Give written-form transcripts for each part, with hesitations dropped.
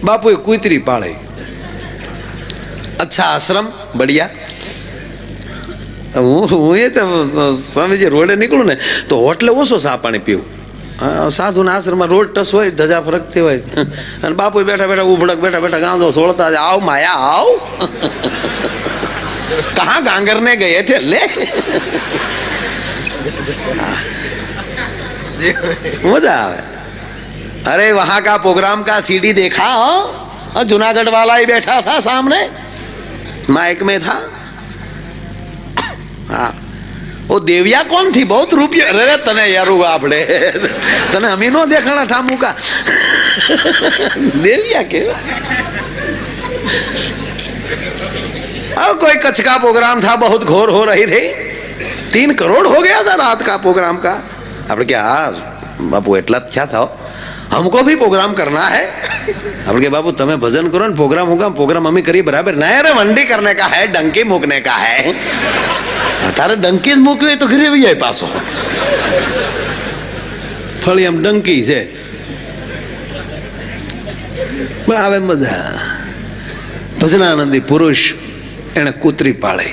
બાપુએ કૂતરી પાળે. અચ્છા આશ્રમ બઢિયા. હું એ તો સ્વામીજી રોડે નીકળું ને તો હોટલે ઓછો ચા પાણી પીવું. સાધુના આશ્રમમાં રોડ ટસ હોય, ધજા ફરકતી હોય, અને બાપુ બેઠા બેઠા ઉભડક બેઠા બેઠા ગાંધો સોળતા આવ માયા આવ કહા ગાંગર ને ગયે थे ले मजा आवे. अरे वहां का प्रोग्राम का सीडी देखा हो, जूनागढ़ वाला ही बैठा था सामने, माइक में था. हाँ वो देविया कौन थी, बहुत रुपये. अरे तने यार आपड़े तने अमी नो देखना ठामू का देविया के. अब कोई कच्छ का प्रोग्राम था, बहुत घोर हो रही थी. 3 करोड़ हो गया था रात का प्रोग्राम का. अब क्या बापू एटला क्या था, हमको भी प्रोग्राम करना है. अब के बाबू तमें भजन करो ना, प्रोग्राम होगा, प्रोग्राम हमें करिए बराबर. नहीं अरे वंडी करने का है, डंकी मूकने का है. तारे डंकी ज मूकवी तो घरे भी जाए पासो. फली हम डंकी से आवे मजा. भजनानंदी पुरुष एने कूतरी पाळे.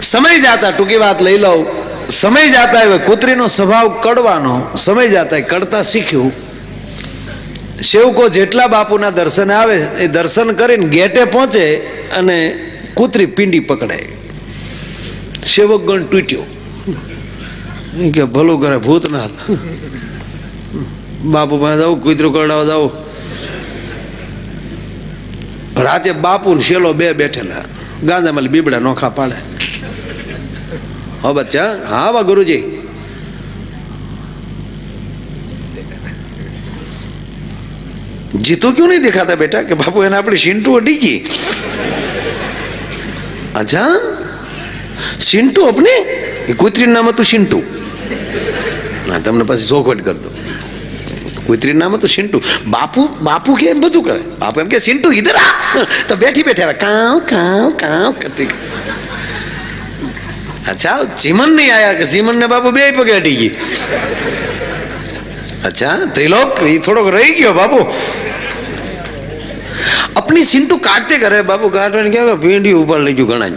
समय जाता, टूकी बात लई लो, समय जाता है कूतरी नो स्वभाव कड़वानो. समय जाता है कड़ता सीख्यू. सेवको जेटला बापूना दर्शन आवे ए दर्शन करीने गेटे पहोंचे अने कूतरी पींडी पकड़े. सेवक गण टूट्यो के भलो करे भूतनाथ. बापू पासे जाओ, कूतरू करडाव जाओ. राते बापू ने शेलो 2 बैठेला, गांजा में बीबड़ा नोखा पाड़े. हो बच्चा, हाँ बा गुरुजी. जीतो क्यों नहीं दिखाता बेटा कि बापू एने अपनी सिंटू अडी गई. अच्छा सिंटू अपनी कूतरी नाम तू सिंटू. हाँ तमने पास सोखवट कर दो. कूतरी नाम तो सिंटू. बापू बापू के एम बधु करे. बापू एम के सिंटू इधर आ, तो बैठी बैठे काव काव काव करती. अच्छा चीमन नहीं आया कि चीमन ने बापू बे पगे अडी गई. अच्छा त्रिलोक ये थोड़ो रही गयो बापू. अपनी सिंटू काटते करे. बापू काटवाने क्या भेंडी ऊपर लई गयो घणा.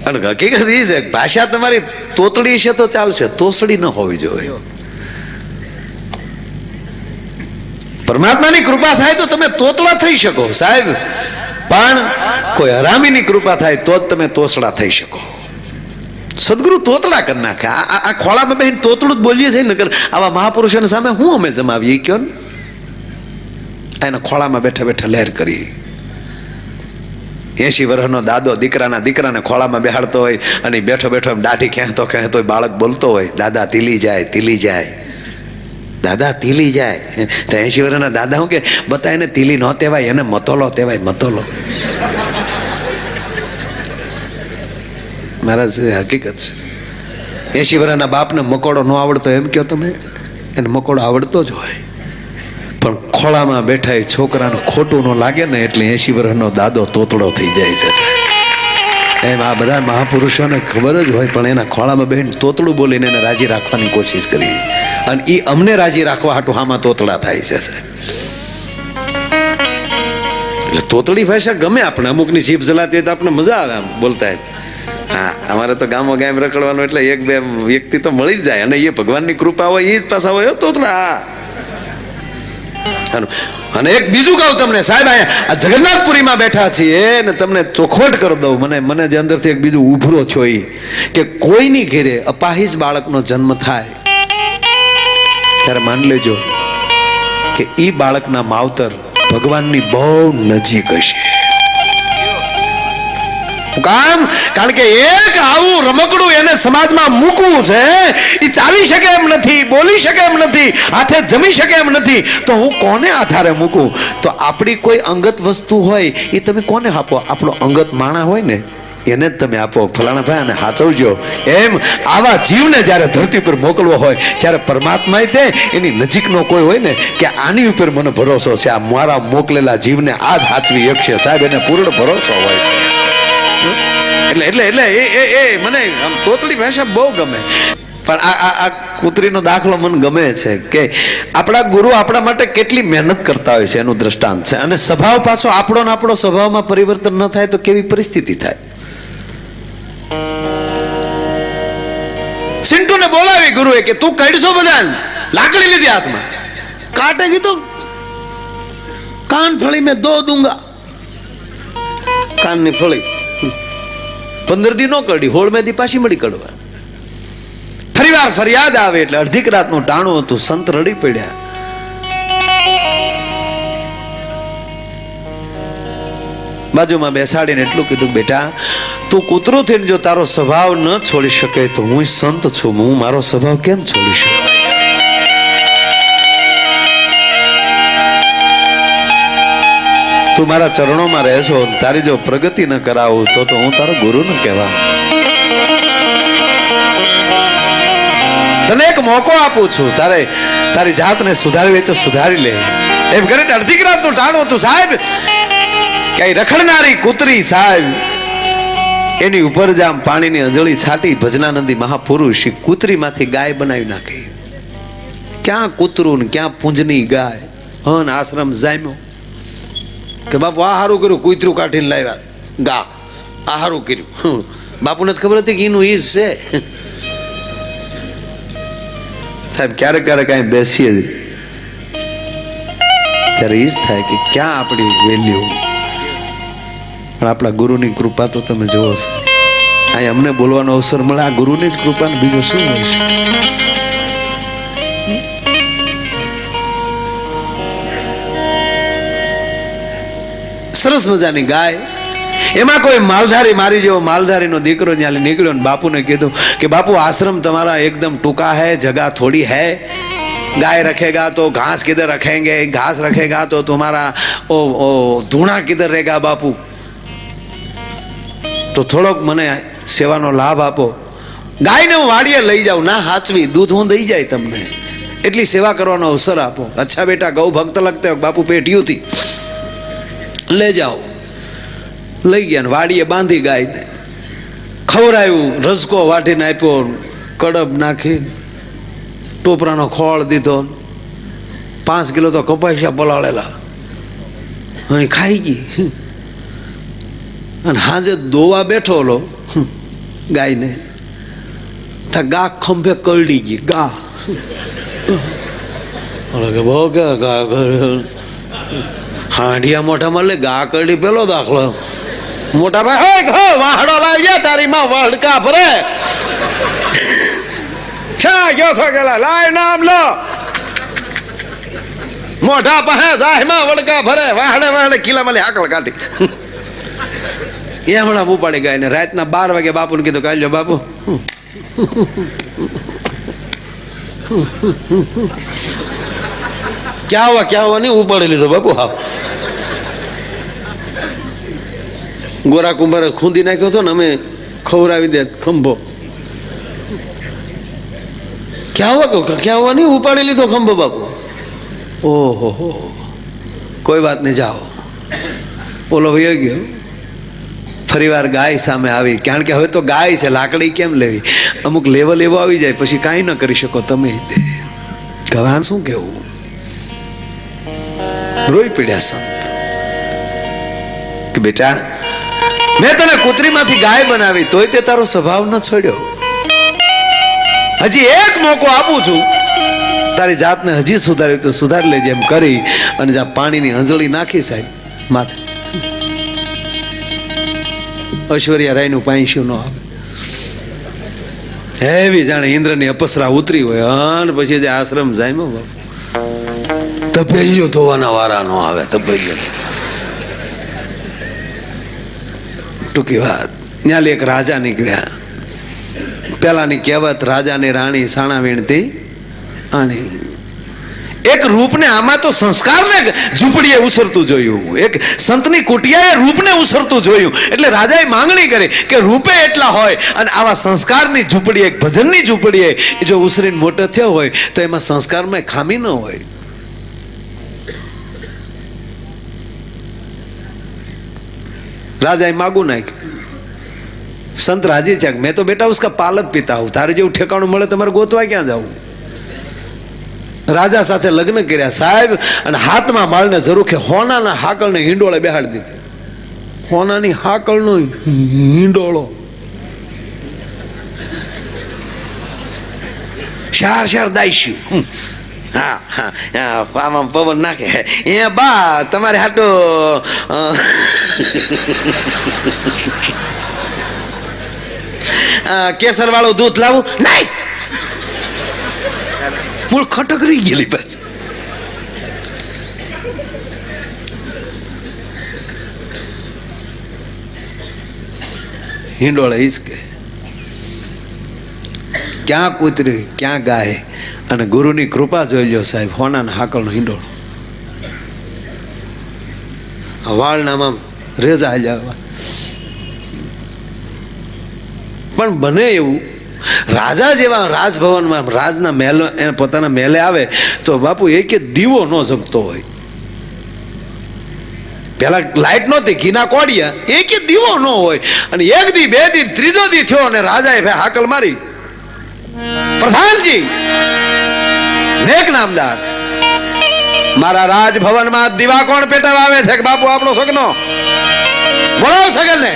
हकीकत ये है भाषा तमारी तोतड़ी से तो चालशे, तोसड़ी न होवी जोईए. परमात्मानी कृपा थाय तो तमे तोतड़ा थई शको साहेब, पण कोई हरामीनी कृपा थाय तो ज तमे तोसड़ा थई शको. सदगुरु तोतड़ा कर नाखे. आ खोला में बहन तोतड़ू ज बोलीए छे नकर आवा महापुरुषोने सामे हुं अमे जमावीए क्यो ने. एना खोला में बैठा बैठा लहर करी. 80 वर्षनो दादो दीकराना दीकराने खोळामां बेहाडतो होय अने बेठो बेठो दाઢી ખેંચતો ખેંચતો બાળક બોલતો હોય, દાદા તીલી જાય તીલી જાય, દાદા તીલી જાય. તો 80 વર્ષના દાદા હું કે બતા એને તીલી ન તેવાય, એને મતોલો તેવાય, મતોલો. મારા હકીકત છે. 80 વર્ષના બાપને મકોડો ન આવડતો એમ કહો તમે, એને મકોડો આવડતો જ હોય, પણ ખોળામાં બેઠા એ છોકરાને ખોટું ન લાગે ને એટલે 80 વર્ષનો દાદો તોતડો થઈ જાય છે. એમ આ બધા મહાપુરુષોને ખબર જ હોય, પણ એના ખોળામાં બેહીને તોતડું બોલીને એને રાજી રાખવાની કોશિશ કરી, અને એ અમને રાજી રાખવા હાટું આમાં તોતડા થાય છે. એટલે તોતડી ભાષા ગમે આપણે, અમુકની જીભ જલાતી હોય તો આપણે મજા આવે આમ બોલતા. હા અમારે તો ગામો ગામ રખડવાનું એટલે 1-2 વ્યક્તિ તો મળી જ જાય, અને એ ભગવાનની કૃપા હોય એ જ પાછા હોય તોતડા. અને એક બીજું કહું તમને સાહેબ, આ જગન્નાથપુરીમાં બેઠા છીએ ને તમને ચોખવટ કરી દઉં. મને જે અંદરથી એક બીજું ઉભરો છો એ કે કોઈની ઘેરે અપાહિજ બાળકનો જન્મ થાય ત્યારે માની લેજો કે એ બાળકના માવતર ભગવાનની બહુ નજીક હશે. કામ કારણ કે એક આવું રમકડું એને સમાજમાં મૂકવું છે, એ ચાલી શકે એમ નથી, બોલી શકે એમ નથી, હાથે જમી શકે એમ નથી, તો હું કોને આધારે મૂકું? તો આપણી કોઈ અંગત વસ્તુ હોય એ તમે કોને આપો? આપણો અંગત માણા હોય ને એને જ તમે આપો. ફલાણા ભાઈ અને હાચવજો. એમ આવા જીવને જ્યારે ધરતી પર મોકલવો હોય ત્યારે પરમાત્મા તે એની નજીકનો કોઈ હોય ને કે આની ઉપર મને ભરોસો છે, આ મારા મોકલેલા જીવને આ જ હાચવી શકશે સાહેબ, એને પૂર્ણ ભરોસો હોય છે. એટલે એટલે એટલે એ મને આમ તોતડી ભાષા બહુ ગમે. પણ આ કૂતરીનો દાખલો મને ગમે છે કે આપણા ગુરુ આપણા માટે કેટલી મહેનત કરતા હોય છે એનું દ્રષ્ટાંત છે. અને સ્વભાવ પાછો આપણો ને આપણો સ્વભાવમાં પરિવર્તન ન થાય તો કેવી પરિસ્થિતિ થાય. સિન્ટુને બોલાવી ગુરુએ કે તું કઈડશો બધા, લાકડી લીધી હાથમાં, કાટે કીધું કાન ફળી મેં દો દૂંગા, કાનની ફળી 15 દી નો કડી, 16 દી પાછી મળી કડવા. ફરીવાર ફરિયાદ આવે એટલે અડધીક રાતનું ટાણું હતું, સંત રડી પડ્યા. બાજુમાં બેસાડીને એટલું કીધું, બેટા તું કૂતરું થઈને જો તારો સ્વભાવ ન છોડી શકે તો હું સંત છું, હું મારો સ્વભાવ કેમ છોડી શકું? તું મારા ચરણોમાં રહેશો, તારી જો પ્રગતિ ન કરાવું તો હું તારો ગુરુ ન કહેવા. તને એક મોકો આપું છું, તારી જાતને સુધારવી તો સુધારી લે. એમ કરીને અડધી રાતનું ટાણું હતું. સાહેબ કઈ રખડનારી કૂતરી સાહેબ એની ઉપર જ આમ પાણીની અંજળી છાટી ભજનાનંદી મહાપુરુષ કૂતરીમાંથી ગાય બનાવી નાખી. ક્યાં કૂતરું ને ક્યાં પૂંજની ગાય. હન આશ્રમ જામ્યો કે બાપુ આ હારું કર્યું, કૂતરું કાઢીને લાવ્યા ગા, આ હારું કર્યું. બાપુને ખબર હતી કે એનું ઈજ છે. સાહેબ ક્યારેક ક્યારેક અહીં બેસીએ ત્યારે ઈજ થાય કે ક્યાં આપણી વેલ્યુ. પણ આપણા ગુરુની કૃપા તો તમે જોવો છો. અહીં અમને બોલવાનો અવસર મળે, આ ગુરુની જ કૃપા ને બીજો શું હોય છે? સરસ મજાની ગાય, એમાં કોઈ માલધારી, મારી જેવો માલધારીનો દીકરો ત્યાં નીકળ્યો ને બાપુને કીધું કે બાપુ આશ્રમ તમારા एकदम टूका है, जगह थोड़ी है, गाय रखेगा तो घास किधर रखेंगे, घास रखेगा तो तुम्हारा धूणा किधर रहेगा बापू, तो થોડોક મને સેવાનો લાભ આપો. ગાયને હું વાડીએ લઈ જાઉં, ના હાચવી, દૂધ હું દઈ જાય તમને, એટલી સેવા કરવાનો અવસર આપો. અચ્છા બેટા ગૌ ભક્ત લગતે બાપુ પેટીયું થી લઈ જાઓ. લઈ ગયા ને વાડીએ બાંધી ગાયને, ખવડાવ્યું, રસકો વાટીને આપ્યો, કડબ નાખી ટોપરાનો ખોળ દીધો, 5 કિલો તો કપાસિયા પલાળેલા ખાઈ ગઈ. અને હાજે દોવા બેઠો લો ગાયને, ગા ખંભે કરડી ગઈ ગા. બહુ કે ગા હાંડિયા મોઢામાં લે ગા કરડી પેલો દાખલો. મોટા ભાઈ વાહડો લાવ્યા તારી માં વડકા ભરે. ગયો છો ગેલા લાય નામ લો, મોઢા પાસે જાય માં વડકા ભરે, વાહડે વાહડે કિલ્લામાં લે હાકલ કાઢી. એ હમણાં ઉપાડી ગાય ને રાતના 12 વાગે બાપુને કીધું કાલજો બાપુ. ક્યાં હોવા નહીં ઉપાડી લીધો બાપુ. હા ગોરા કુંભારે ખૂંદી નાખ્યો હતો ને, અમે ખવડાવી દે ખંભો. ક્યાં હોવા નહીં ઉપાડી લીધો ખંભો બાપુ. ઓહો કોઈ વાત નહીં, જાઓ. ઓલો વયો ગયો. ફરીવાર ગાય સામે આવી, કારણ કે હવે તો ગાય છે, લાકડી કેમ લેવી? અમુક લેવલ એવો આવી જાય પછી કાંઈ ન કરી શકો તમે. ગવાન શું કેવું? રોઈ પડ્યા સંત કે બેટા મેં તને કૂતરીમાંથી ગાય બનાવી તોય તે તારો સ્વભાવ ન છોડ્યો. હજી એક મોકો આપું છું, તારી જાતને હજી સુધારી તો સુધારી લેજે એમ કરી અને જ્યાં પાણીની અંજળી નાખી સાહેબ માથે. ઐશ્વર્યા રાય નું પાંચ્યું ન આવે, હેવી જાણે ઇન્દ્રની અપસરા ઉતરી હોય. અને પછી જે આશ્રમ જામ્યો બાપુ, તપેલીઓ ધોવાના વારા નો આવે. તપેલીઓ ટૂંકી વાત, ત્યાં એક રાજા નીકળ્યા. પેલાની કહેવત, રાજાની રાણી સાણા વીણતી આણી. એક રૂપને, આમાં તો સંસ્કારને ઝૂંપડીએ ઉસરતું જોયું, એક સંતની કુટિયાએ રૂપને ઉસરતું જોયું. એટલે રાજાએ માંગણી કરી કે રૂપે એટલા હોય અને આવા સંસ્કારની ઝૂંપડીએ, એક ભજનની ઝૂંપડીએ જો ઉસરીને મોટો થયો હોય તો એમાં સંસ્કારમાં ખામી ન હોય. રાજાએ માગું નાખ્યું. संत राजी છે मैं तो बेटा उसका पालक पीता हूं तारे જેવું ઠેકાણું મળે તમારે ગોતવા ક્યાં જાવું રાજા સાથે લગ્ન કર્યા સાહેબ અને હાથમાં માળને જરૂર કે હોનાના હાકળને હિંડોળે બેહાડી દીધી હોનાની હાકળનો હિંડોળો શાર શાર દાઈશ્યું હા હા આમાં પવન નાખે એ બા તમારે હાટો કેસર વાળું દૂધ લાવું નહીં મૂળ ખટક રહી ગયેલી પાછી હિંડોળે હિસકે ક્યાં કૂતરી ક્યાં ગાય અને ગુરુની કૃપા જોઈ લ્યો સાહેબ હોનાના હાકળનો હિંડોળો વાળનામાં રેજા હાલ્યા પણ બને એવું રાજા જેવા રાજભવનમાં રાજના મહેલ પોતાના મહેલે આવે તો બાપુ એક દીવો ન જગતો હોય પેલા લાઈટ નહોતી ઘીના કોડિયા એક દીવો ન હોય અને એક દી બે દી ત્રીજો દી થયો અને રાજાએ હાકલ મારી પ્રધાનજી નેક નામદાર મારા રાજભવનમાં દીવા કોણ પેટાવા આવે છે કે બાપુ આપણો સગનો બોલાવ સગનને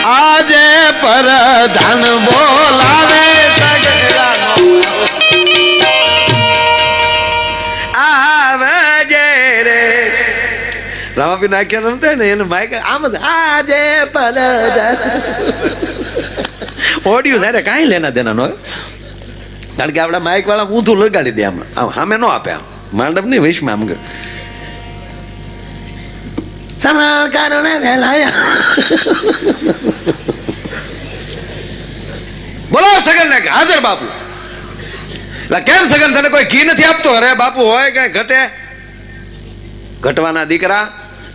આજે પરધાન બોલાવે આવે જે રે રામાપી નાખ્યા રમતા ને એને માઇક આમ જ આજે પરધાન ઓડિયો સાથે કાંઈ લેના દેના નો કારણ કે આપણા માઇક વાળા ઊંધું લગાડી દે આમ સામે ન આપે આમ માંડપ નહીં વૈશમાં આમ સમારકારો ને ફેલાયા બોલો સગન ને હાજર બાપુ કેમ સગન તને કોઈ ઘી નથી આપતો અરે બાપુ હોય કઈ ઘટે ઘટવાના દીકરા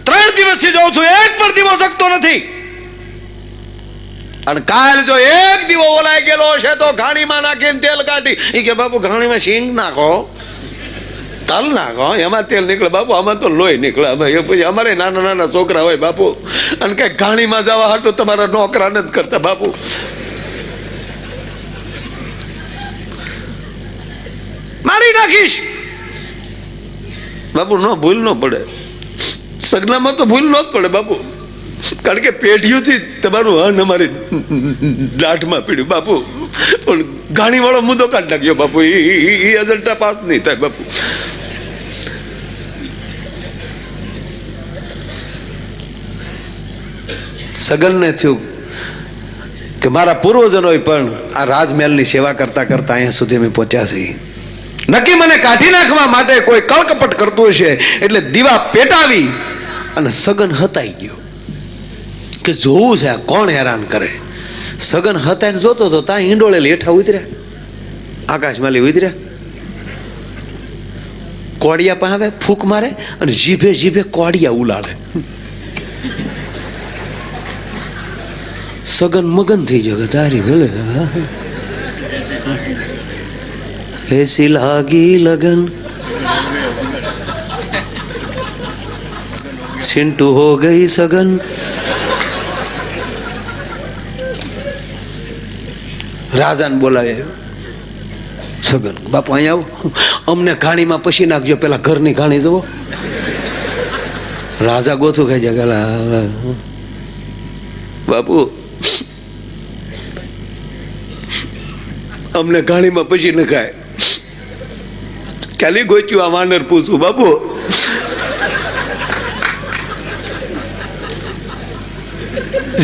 3 દિવસથી જોઉં છું એક પણ દીવો જગતો નથી અને કાલ જો એક દીવો ઓલાઈ ગયેલો છે તો ઘાણીમાં નાખીને તેલ કાઢી એ કે બાપુ ઘાણીમાં શીંગ નાખો તલ નાખો એમાં તેલ નીકળે બાપુ આમાં તો લોહી નીકળે પછી અમારે નાના નાના છોકરા હોય બાપુ અને કઈ ઘાણીમાં જવા હાટું તમારા નોકરા નથી કરતા બાપુ મારી નાખીશ બાપુ નો ભૂલ ન પડે સગનામાં તો ભૂલ ન જ પડે બાપુ કારણ કે પેઢીઓથી તમારું હન અમારી દાઢમાં પીડ્યું બાપુ પણ ઘાણી વાળો મુદ્દો કાઢી નાખ્યો બાપુ એ એજન્ટા પાસ નહીં થાય બાપુ સગનને થયું કે મારા પૂર્વજનોએ પણ આ રાજમહેલની સેવા કરતા કરતા અહીંયા સુધી અમે પહોંચ્યા છીએ નક્કી મને કાઢી નાખવા માટે કોઈ કળકપટ કરતું હશે એટલે દીવા પેટાવી અને સગન હતાઈ ગયો કે જોવું છે આ કોણ હેરાન કરે સગન હતાઈને જોતો તો ત્યાં હિંડોળે લેઠા ઉતર્યા આકાશમાં ઉતર્યા કોડિયા પાસે ફૂંક મારે અને જીભે જીભે કોડિયા ઉલાળે સગન મગન થઈ ગયો તારી ભલે ऐसी लागी लगन चिंटू हो गई सगन રાજાને બોલાવે સગન બાપુ અહીંયા આવો અમને ઘાણીમાં પસી નાખજો પેલા ઘરની ઘાણી જવો રાજા ગોથું ખાઈ જાય બાપુ અમને ઘાણીમાં પછી ન ખાય ક્યાલી ગોચ્યું આ વાનર પૂછું બાપુ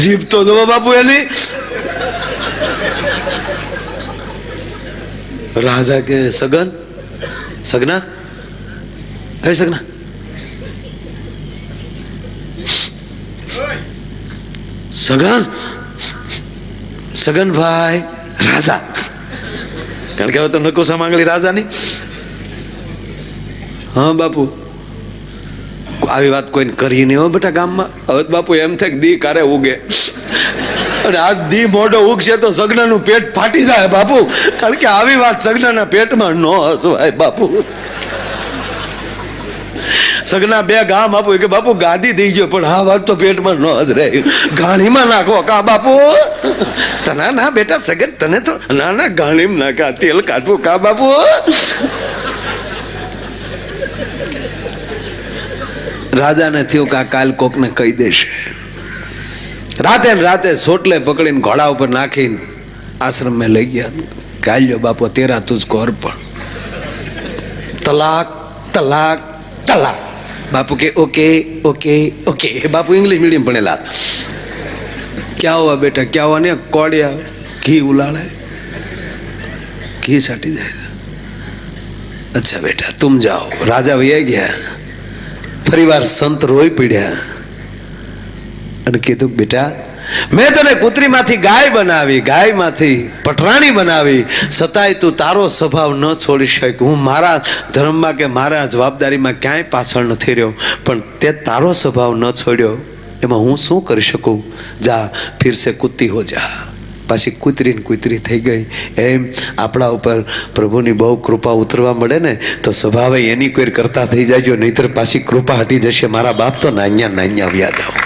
જીભ તો જવો બાપુ એની રાજા કે સગન સગના હે સગના સગન સગનભાઈ રાજા કારણ કે હવે તો નકોસા માંગલી રાજાની હા બાપુ આવી વાત કોઈને કરી નહીં હો બેટા ગામમાં હવે બાપુ એમ થાય કે દી કારે ઉગે અને આજ દી મોઢો ઉગશે તો સગનાનું પેટ ફાટી જાય બાપુ કારણ કે આવી વાત સગનાના પેટમાં ન હસવાય બાપુ સગના બે ગામ આપો કે બાપુ ગાદી થઈ ગયો, પણ આ વાત તો પેટમાં ન જ રહે, ગાણીમાં નાખો કા બાપુ. ના ના બેટા સગન તને તો ના ના ગાણીમાં નાખા, તેલ કાઢવું કા બાપુ. રાજાને થયું કે આ કાલ કોકને કહી દેશે. રાતે ને રાતે સોટલે પકડીને ઘોડા ઉપર નાખીને આશ્રમ में લઈ ગયા. કાલ્યો બાપો તેરા તુજકો અર્પણ. તલાક તલાક તલાક. બાપુ કે ઓકે ઓકે ઓકે. બાપુ इंग्लिश मीडियम ભણેલા. क्या हुआ बेटा, क्या हुआ? ने कोड़िया घी उलाड़े, घी साटी जाए. अच्छा बेटा तुम जाओ. राजा वही गया. ફરી વાર સંત રોઈ પડ્યા અને કીધું બેટા મેં તને કૂતરીમાંથી ગાય બનાવી, ગાયમાંથી પટરાણી બનાવી, છતાંય તું તારો સ્વભાવ ન છોડી શક. હું મારા ધર્મમાં કે મારા જવાબદારીમાં ક્યાંય પાછળ નથી રહ્યો, પણ તે તારો સ્વભાવ ન છોડ્યો, એમાં હું શું કરી શકું? જા ફિર સે કુત્તી હો જા. પાછી કૂતરીને કૂતરી થઈ ગઈ. એમ આપણા ઉપર પ્રભુની બહુ કૃપા ઉતરવા મળે ને તો સ્વભાવે એની કોઈ કરતા થઈ જાયજો, નહીતર પાછી કૃપા હટી જશે. મારા બાપ તો નાન્યા વ્યાજ આવો.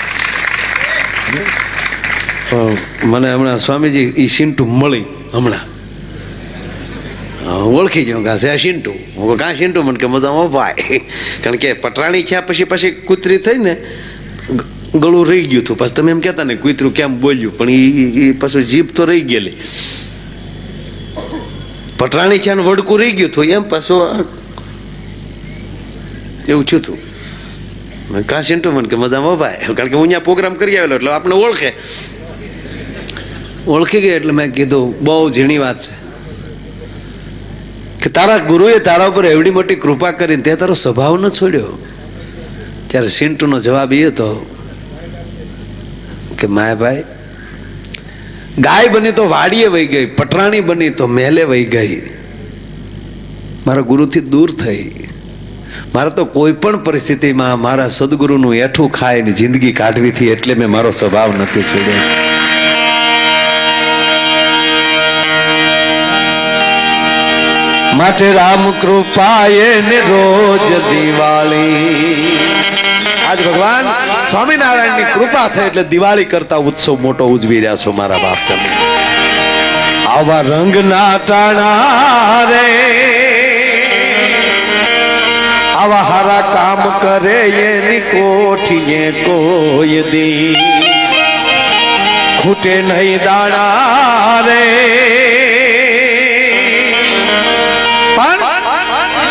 મને હમણાં સ્વામીજી એ સિન્ટુ મળી, હમણાં ઓળખી ગયો કાં છે સિન્ટુ. હું કાં સિન્ટુ મને કે મજામાં ભાઈ, કારણ કે પટરાણી થયા પછી કૂતરી થઈ ને ગળું રહી ગયું હતું. પછી તમે એમ કહેતા ને કૂતરું કેમ બોલ્યું, પણ એ પાછું જીભ તો રહી ગયેલી. પટરાણી છે ને વડકું રહી ગયું હતું, એમ પાછું એવું થયું હતું. કાં સિન્ટુ મને કે મજામાં ભાઈ, કારણ કે હું અહીંયા પ્રોગ્રામ કરી આવેલો એટલે આપણે ઓળખી ગયા. એટલે મેં કીધું બહુ ઝીણી વાત છે કે તારા ગુરુએ તારા ઉપર એવડી મોટી કૃપા કરીને તે તારો સ્વભાવ ન છોડ્યો. ત્યારે સિન્ટુનો જવાબ એ હતો કે માયાભાઈ ગાય બની તો વાડીએ વહી ગઈ, પટરાણી બની તો મહેલે વહી ગઈ, મારા ગુરુથી દૂર થઈ. મારે તો કોઈ પણ પરિસ્થિતિમાં મારા સદગુરુનું એઠું ખાઈને જિંદગી કાઢવી હતી, એટલે મેં મારો સ્વભાવ નથી છોડ્યો છે. માટે રામ કૃપાએ ને રોજ દિવાળી. આજ ભગવાન સ્વામિનારાયણની કૃપા થઈ એટલે દિવાળી કરતા ઉત્સવ મોટો ઉજવી રહ્યા છો મારા બાપ તમે. આવા રંગના ટાણા રે, આવા હારા કામ કરે એની કોઠીએ કોઈ દી ખૂટે નહીં દાણા રે.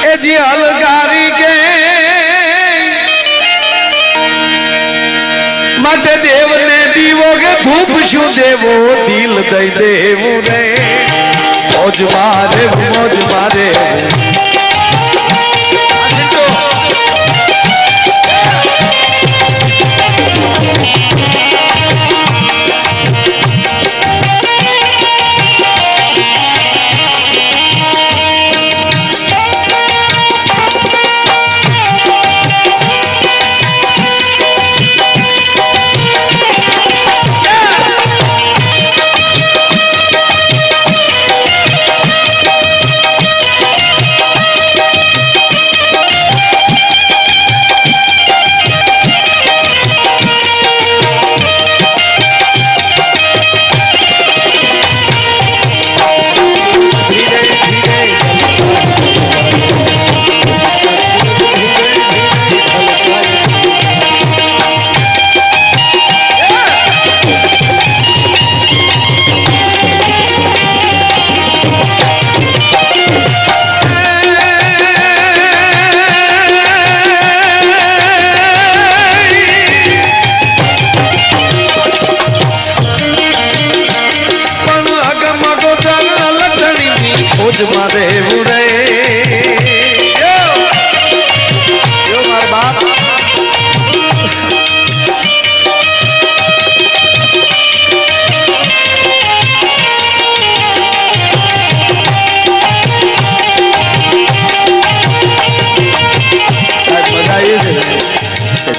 એ જે અલગારી કે માટે દેવને દીવો કે ધૂપ શું દેવો, દિલ દઈ દેવું રે. મોજ મારે મોજ મારે.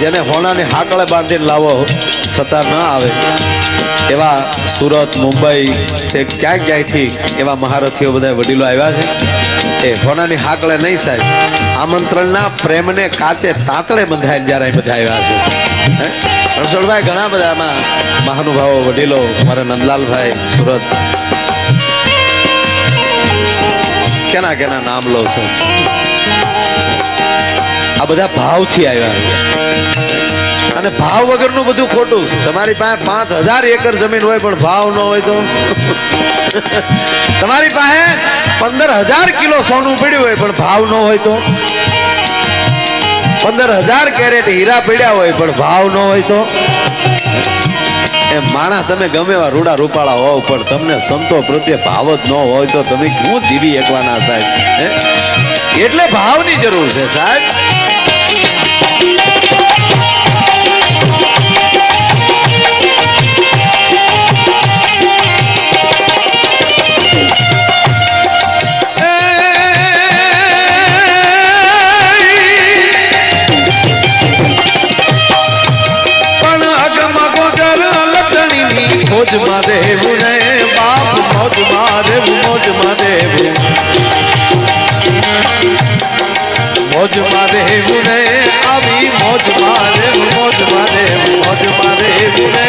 જેને હોનાની હાકળે બાંધીને લાવો છતાં ન આવે એવા સુરત મુંબઈ છે ક્યાંય ક્યાંયથી એવા મહારથીઓ બધા વડીલો આવ્યા છે. એ હોનાની હાકળે નહીં સાહેબ, આમંત્રણના પ્રેમને કાચે તાતળે બંધાય જ્યારે બધા આવ્યા છે. રણછોડભાઈ ઘણા બધા આમાં મહાનુભાવો વડીલો, મારા નંદલાલભાઈ સુરત, કેના કેના નામ લો છો, આ બધા ભાવથી આવ્યા. અને ભાવ વગરનું બધું ખોટું. તમારી પાસે 5000 એકર જમીન હોય પણ ભાવ ન હોય તો તમારી પાસે 15000 કિલો સોનું પડ્યું હોય પણ ભાવ ન હોય તો, 15000 કેરેટ હીરા પડ્યા હોય પણ ભાવ ન હોય તો, એ માણા તમે ગમે એવા રૂડા રૂપાળા હોવ પણ તમને સંતો પ્રત્યે ભાવ જ ન હોય તો તમે શું જીવી શકવાના સાહેબ? એટલે ભાવની જરૂર છે સાહેબ. મોજ મારે મુને બાપ, મોજ મારે મોજ મારે મોજ મારે મુને આવી, મોજ મારે મોજ મારે મોજ મારે મુને.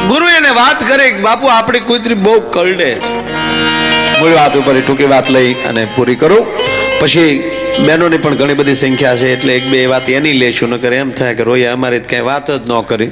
ગુરુ એને વાત કરે કે બાપુ આપણી કુતરી બહુ કરડે છે. મૂળ વાત ઉપર ટૂંકી વાત લઈ અને પૂરી કરું. પછી બહેનોની પણ ઘણી બધી સંખ્યા છે એટલે એક બે વાત એની લેશું, ન કરે એમ થાય કે રોયા અમારી કઈ વાત જ ન કરી.